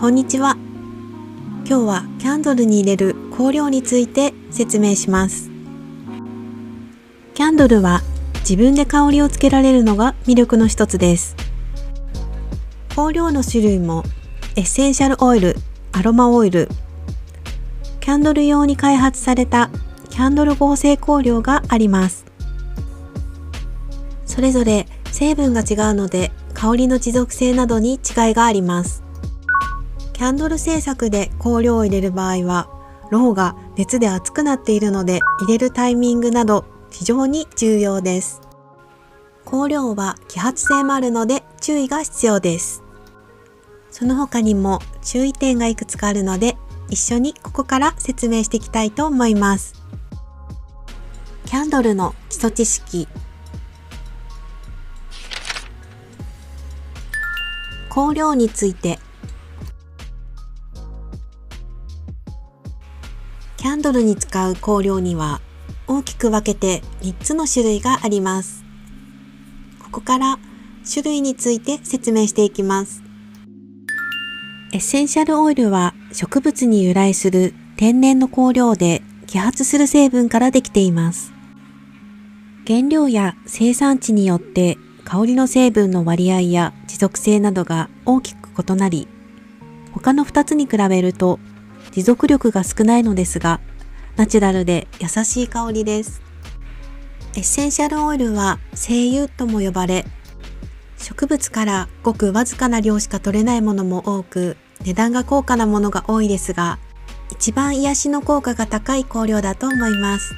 こんにちは。今日はキャンドルに入れる香料について説明します。キャンドルは自分で香りをつけられるのが魅力の一つです。香料の種類もエッセンシャルオイル、アロマオイル、キャンドル用に開発されたキャンドル合成香料があります。それぞれ成分が違うので香りの持続性などに違いがあります。キャンドル製作で香料を入れる場合は、ろうが熱で熱くなっているので入れるタイミングなど非常に重要です。香料は揮発性もあるので注意が必要です。その他にも注意点がいくつかあるので、一緒にここから説明していきたいと思います。キャンドルの基礎知識。香料について。キャンドルに使う香料には大きく分けて3つの種類があります。ここから種類について説明していきます。エッセンシャルオイルは植物に由来する天然の香料で揮発する成分からできています。原料や生産地によって香りの成分の割合や持続性などが大きく異なり、他の2つに比べると持続力が少ないのですが、ナチュラルで優しい香りです。エッセンシャルオイルは精油とも呼ばれ、植物からごくわずかな量しか取れないものも多く、値段が高価なものが多いですが、一番癒しの効果が高い香料だと思います。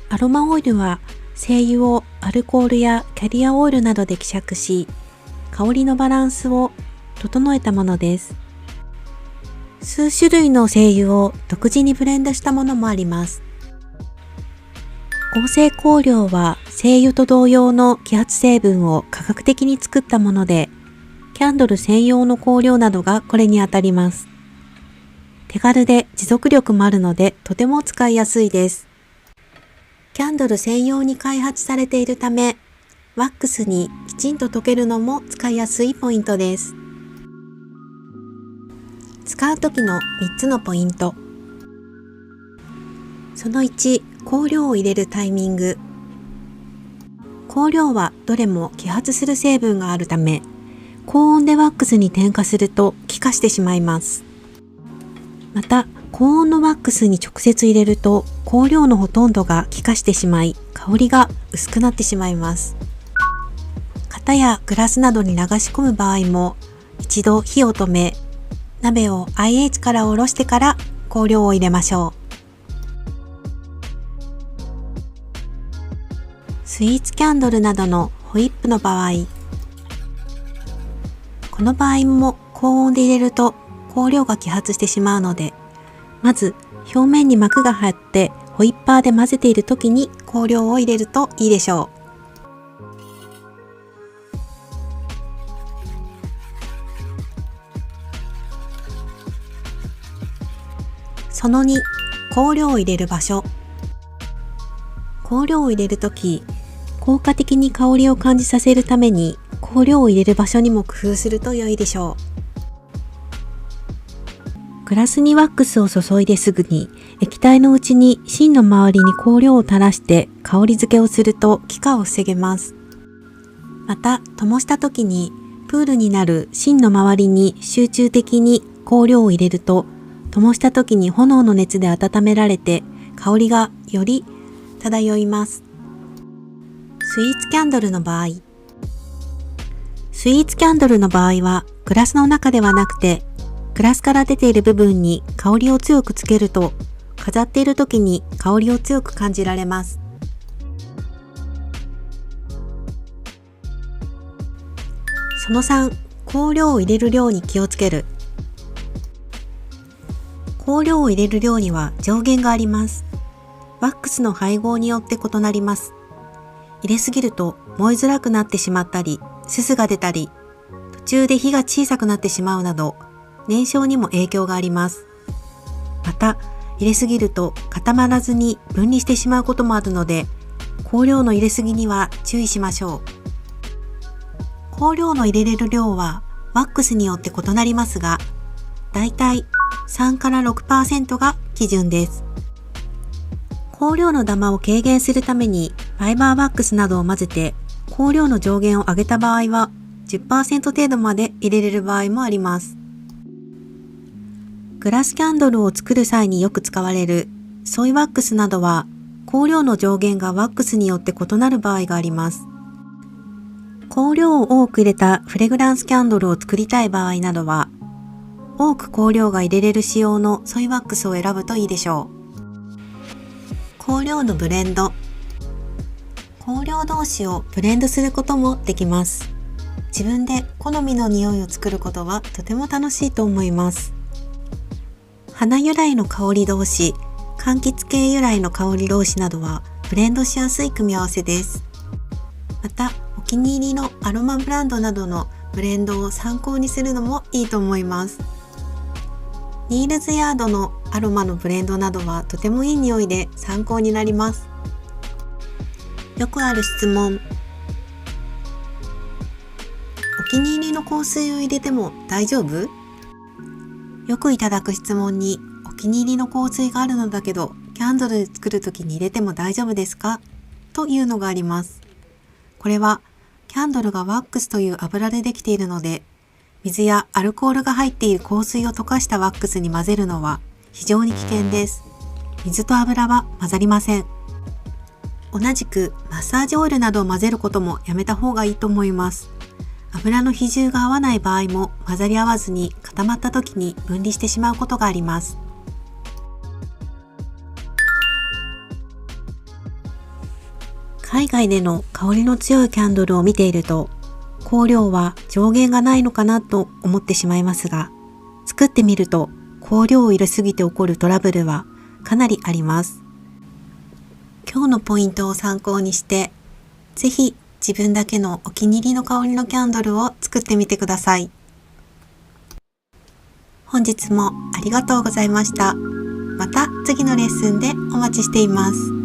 アロマオイルは精油をアルコールやキャリアオイルなどで希釈し、香りのバランスを整えたものです。数種類の精油を独自にブレンドしたものもあります。合成香料は精油と同様の揮発成分を科学的に作ったもので、キャンドル専用の香料などがこれにあたります。手軽で持続力もあるのでとても使いやすいです。キャンドル専用に開発されているため、ワックスにきちんと溶けるのも使いやすいポイントです。使う時の3つのポイント。その1、香料を入れるタイミング。香料はどれも揮発する成分があるため、高温でワックスに点火すると気化してしまいます。また、高温のワックスに直接入れると香料のほとんどが気化してしまい、香りが薄くなってしまいます。型やグラスなどに流し込む場合も、一度火を止め、鍋を IH から下ろしてから香料を入れましょう。スイーツキャンドルなどのホイップの場合、この場合も高温で入れると香料が揮発してしまうので、まず表面に膜が張ってホイッパーで混ぜている時に香料を入れるといいでしょう。その2、香料を入れる場所。香料を入れるとき、効果的に香りを感じさせるために、香料を入れる場所にも工夫すると良いでしょう。グラスにワックスを注いですぐに、液体のうちに芯の周りに香料を垂らして香り付けをすると気化を防げます。また、灯したときに、プールになる芯の周りに集中的に香料を入れると、灯した時に炎の熱で温められて香りがより漂います。スイーツキャンドルの場合。スイーツキャンドルの場合はグラスの中ではなくて、グラスから出ている部分に香りを強くつけると、飾っている時に香りを強く感じられます。その3、香料を入れる量に気をつける。香料を入れる量には上限があります。ワックスの配合によって異なります。入れすぎると燃えづらくなってしまったり、すすが出たり、途中で火が小さくなってしまうなど、燃焼にも影響があります。また、入れすぎると固まらずに分離してしまうこともあるので、香料の入れすぎには注意しましょう。香料の入れれる量はワックスによって異なりますが、だいたい3から 6% が基準です。香料のダマを軽減するためにファイバーワックスなどを混ぜて香料の上限を上げた場合は 10% 程度まで入れれる場合もあります。グラスキャンドルを作る際によく使われるソイワックスなどは香料の上限がワックスによって異なる場合があります。香料を多く入れたフレグランスキャンドルを作りたい場合などは多く香料が入れれる仕様のソイワックスを選ぶといいでしょう。香料のブレンド。香料同士をブレンドすることもできます。自分で好みの匂いを作ることはとても楽しいと思います。花由来の香り同士、柑橘系由来の香り同士などはブレンドしやすい組み合わせです。また、お気に入りのアロマブランドなどのブレンドを参考にするのもいいと思います。ニールズヤードのアロマのブレンドなどはとてもいい匂いで参考になります。よくある質問。お気に入りの香水を入れても大丈夫？よくいただく質問に、お気に入りの香水があるのだけど、キャンドルで作るときに入れても大丈夫ですか？というのがあります。これは、キャンドルがワックスという油でできているので、水やアルコールが入っている香水を溶かしたワックスに混ぜるのは非常に危険です。水と油は混ざりません。同じくマッサージオイルなどを混ぜることもやめた方がいいと思います。油の比重が合わない場合も混ざり合わずに固まった時に分離してしまうことがあります。海外での香りの強いキャンドルを見ていると、香料は上限がないのかなと思ってしまいますが、作ってみると香料を入れすぎて起こるトラブルはかなりあります。今日のポイントを参考にして、ぜひ自分だけのお気に入りの香りのキャンドルを作ってみてください。本日もありがとうございました。また次のレッスンでお待ちしています。